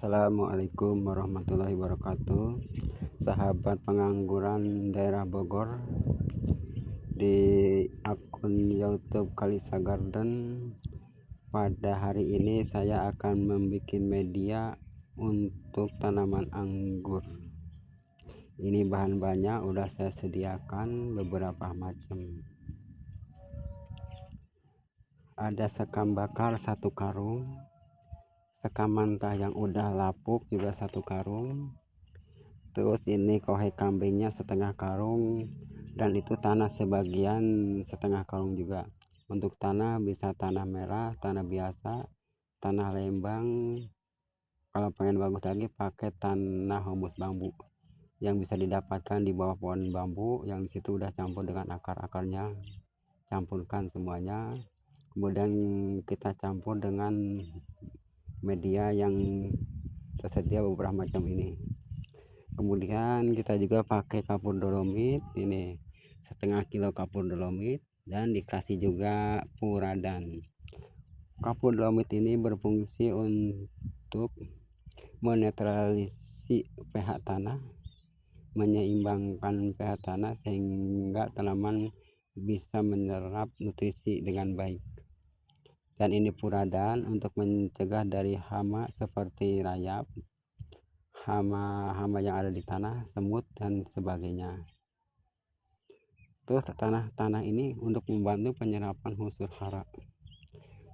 Assalamualaikum warahmatullahi wabarakatuh. Sahabat pengangguran daerah Bogor, di akun YouTube Kalisa Garden, pada hari ini saya akan membuat media untuk tanaman anggur. Ini bahan-bahannya udah saya sediakan beberapa macam. Ada sekam bakar 1 karung, sekam mentah yang udah lapuk juga 1 karung, terus ini kohai kambingnya setengah karung, dan itu tanah sebagian setengah karung juga. Untuk tanah bisa tanah merah, tanah biasa, tanah lembang. Kalau pengen bagus lagi pakai tanah humus bambu yang bisa didapatkan di bawah pohon bambu, yang disitu udah campur dengan akar-akarnya. Campurkan semuanya, kemudian kita campur dengan media yang tersedia beberapa macam ini. Kemudian kita juga pakai kapur dolomit, ini setengah kilo kapur dolomit, dan dikasih juga puradan. Kapur dolomit ini berfungsi untuk menetralisasi pH tanah, menyeimbangkan pH tanah sehingga tanaman bisa menyerap nutrisi dengan baik. Dan ini puradan untuk mencegah dari hama seperti rayap, hama-hama yang ada di tanah, semut dan sebagainya. Terus tanah ini untuk membantu penyerapan unsur hara.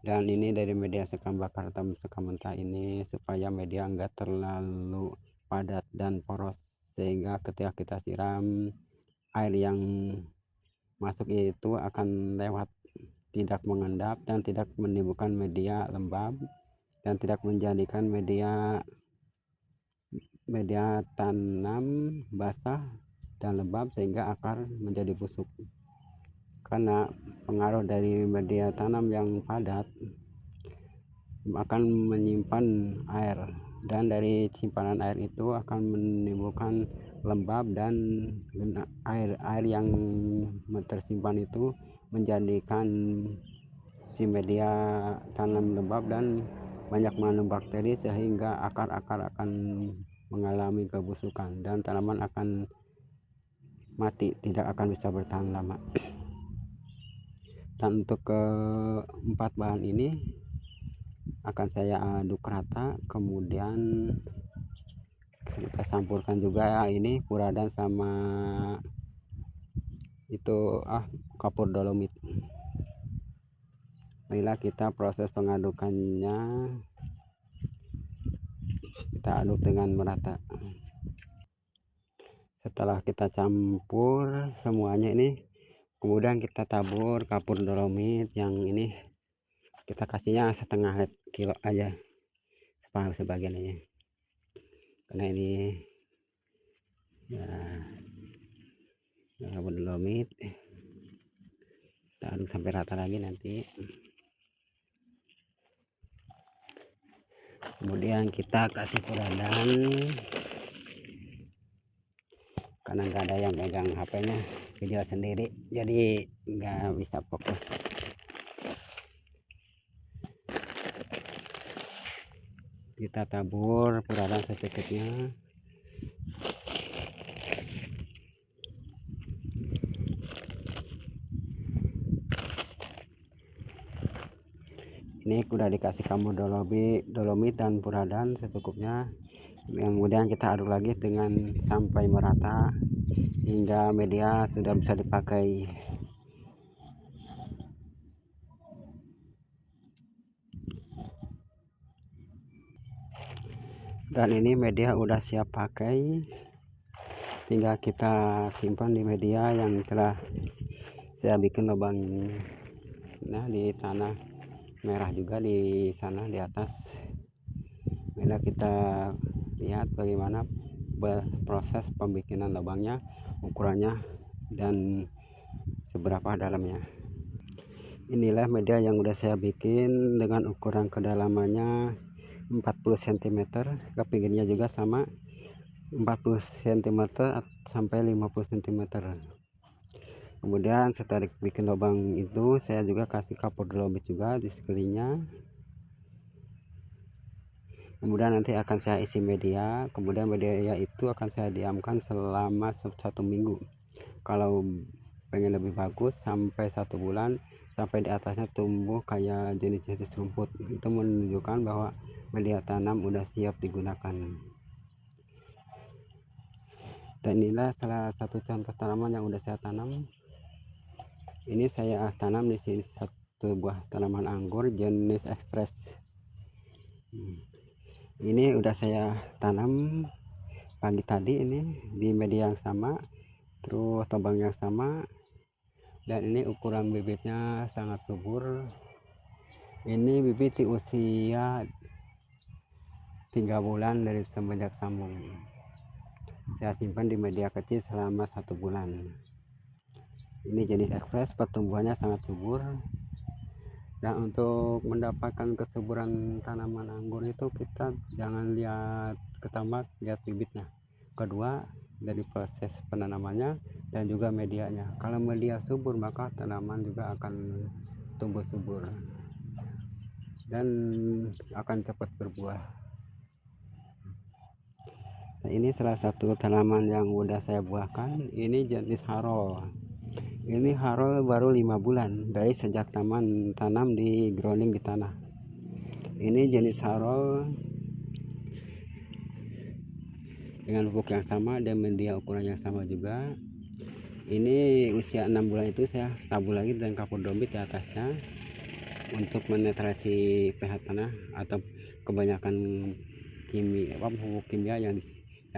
Dan ini dari media sekam bakar atau sekam mentah ini supaya media enggak terlalu padat dan poros, sehingga ketika kita siram, air yang masuk itu akan lewat, tidak mengendap dan tidak menimbulkan media lembab, dan tidak menjadikan media tanam basah dan lembab sehingga akar menjadi busuk. Karena pengaruh dari media tanam yang padat akan menyimpan air, dan dari simpanan air itu akan menimbulkan lembab, dan air yang tersimpan itu menjadikan si media tanam lembab dan banyak mengandung bakteri, sehingga akar-akar akan mengalami kebusukan dan tanaman akan mati, tidak akan bisa bertahan lama. Dan untuk keempat bahan ini akan saya aduk rata, kemudian kita campurkan juga ini puradan sama itu kapur dolomit. Marilah kita proses pengadukannya, kita aduk dengan merata. Setelah kita campur semuanya ini, kemudian kita tabur kapur dolomit yang ini, kita kasihnya setengah kilo aja, sebagian aja, karena ini ya kapur dolomit. Kita aduk sampai rata lagi nanti. Kemudian kita kasih puradan, karena nggak ada yang pegang HP-nya, video sendiri, jadi nggak bisa fokus. Kita tabur puradan secukupnya. Ini udah dikasih kamu dolomit dan puradan secukupnya. Kemudian kita aduk lagi dengan sampai merata hingga media sudah bisa dipakai. Dan ini media udah siap pakai, tinggal kita simpan di media yang telah saya bikin lubang. Nah, di tanah merah juga di sana di atas. Bila kita lihat bagaimana proses pembikinan lubangnya, ukurannya, dan seberapa dalamnya. Inilah media yang udah saya bikin dengan ukuran kedalamannya 40 cm, ke pinggirnya juga sama 40 cm sampai 50 cm. Kemudian setelah bikin lubang itu, saya juga kasih kapur dolomit juga di sekelilingnya. Kemudian nanti akan saya isi media, kemudian media itu akan saya diamkan selama 1 minggu. Kalau pengen lebih bagus sampai 1 bulan, sampai di atasnya tumbuh kayak jenis-jenis rumput, itu menunjukkan bahwa media tanam udah siap digunakan. Dan inilah salah satu contoh tanaman yang udah saya tanam. Ini saya tanam di sini satu buah tanaman anggur jenis Express. Ini udah saya tanam pagi tadi, ini di media yang sama, terus tobang yang sama, dan ini ukuran bibitnya sangat subur. Ini bibit di usia 3 bulan dari semenjak sambung. Saya simpan di media kecil selama 1 bulan. Ini jenis Express, pertumbuhannya sangat subur. Dan untuk mendapatkan kesuburan tanaman anggur itu kita jangan lihat ketamak, lihat bibitnya. Kedua, dari proses penanamannya dan juga medianya. Kalau media subur maka tanaman juga akan tumbuh subur dan akan cepat berbuah. Nah, ini salah satu tanaman yang udah saya buahkan. Ini jenis harol. Ini harol baru 5 bulan dari sejak tanam di grounding di tanah. Ini jenis harol dengan pupuk yang sama dan media ukuran yang sama juga. Ini usia 6 bulan itu saya tabur lagi dan kapur dombit di atasnya untuk menetrasi pH tanah atau kebanyakan pupuk kimia yang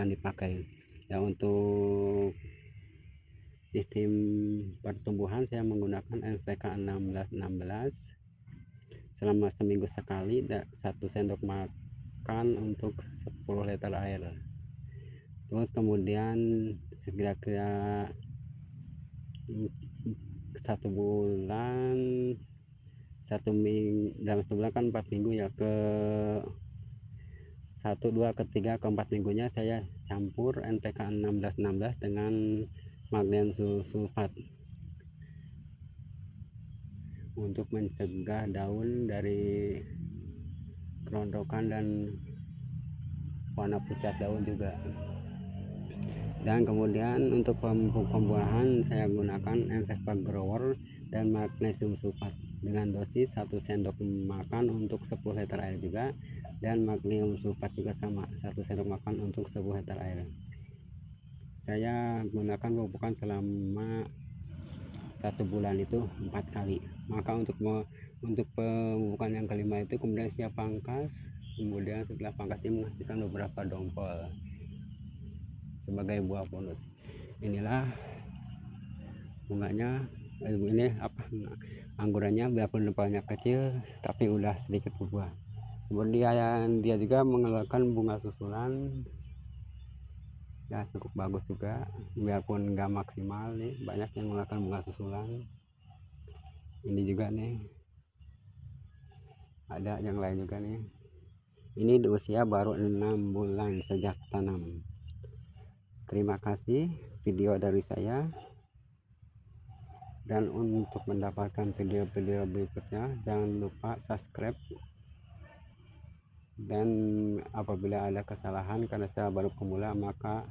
dipakai. Ya, untuk sistem pertumbuhan saya menggunakan NPK 1616 selama seminggu sekali, 1 sendok makan untuk 10 liter air. Terus kemudian kira-kira 1 bulan, dalam 1 bulan kan 4 minggu ya, ke 1, 2, ke 3, ke 4 minggunya saya campur NPK 1616 dengan magnesium sulfat untuk mencegah daun dari kerontokan dan warna pucat daun juga. Dan kemudian untuk pembuahan saya gunakan NPK grower dan magnesium sulfat dengan dosis 1 sendok makan untuk 10 liter air juga, dan magnesium sulfat juga sama, 1 sendok makan untuk 10 liter air. Saya gunakan pemupukan selama 1 bulan itu 4 kali. Maka untuk pemupukan yang kelima itu kemudian saya pangkas. Kemudian setelah pangkas ini menghasilkan beberapa dongkol sebagai buah bonus. Inilah bunganya, ini anggurannya biarpun depannya kecil tapi udah sedikit berbuah. Kemudian dia juga mengeluarkan bunga susulan ya, cukup bagus juga biarpun nggak maksimal. Nih banyak yang mengeluarkan bunga susulan. Ini juga nih ada yang lain juga nih. Ini di usia baru 6 bulan sejak tanam. Terima kasih video dari saya, dan untuk mendapatkan video-video berikutnya jangan lupa subscribe, dan apabila ada kesalahan karena saya baru pemula maka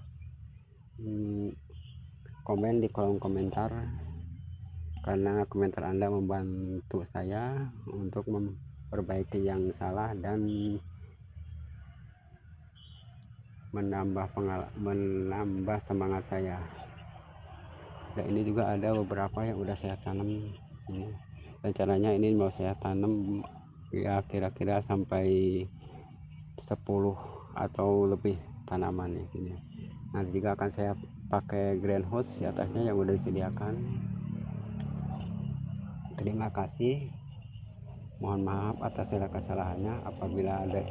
komen di kolom komentar, karena komentar Anda membantu saya untuk memperbaiki yang salah dan menambah semangat saya. Dan ini juga ada beberapa yang udah saya tanam ini. Rencananya ini mau saya tanam ya kira-kira sampai 10 atau lebih tanaman di sini. Nanti juga akan saya pakai greenhouse di atasnya yang udah disediakan. Terima kasih. Mohon maaf atas segala kesalahannya apabila ada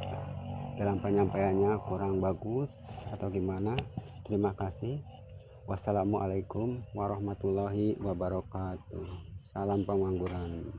dalam penyampaiannya kurang bagus atau gimana. Terima kasih. Wassalamualaikum warahmatullahi wabarakatuh. Salam pengangguran.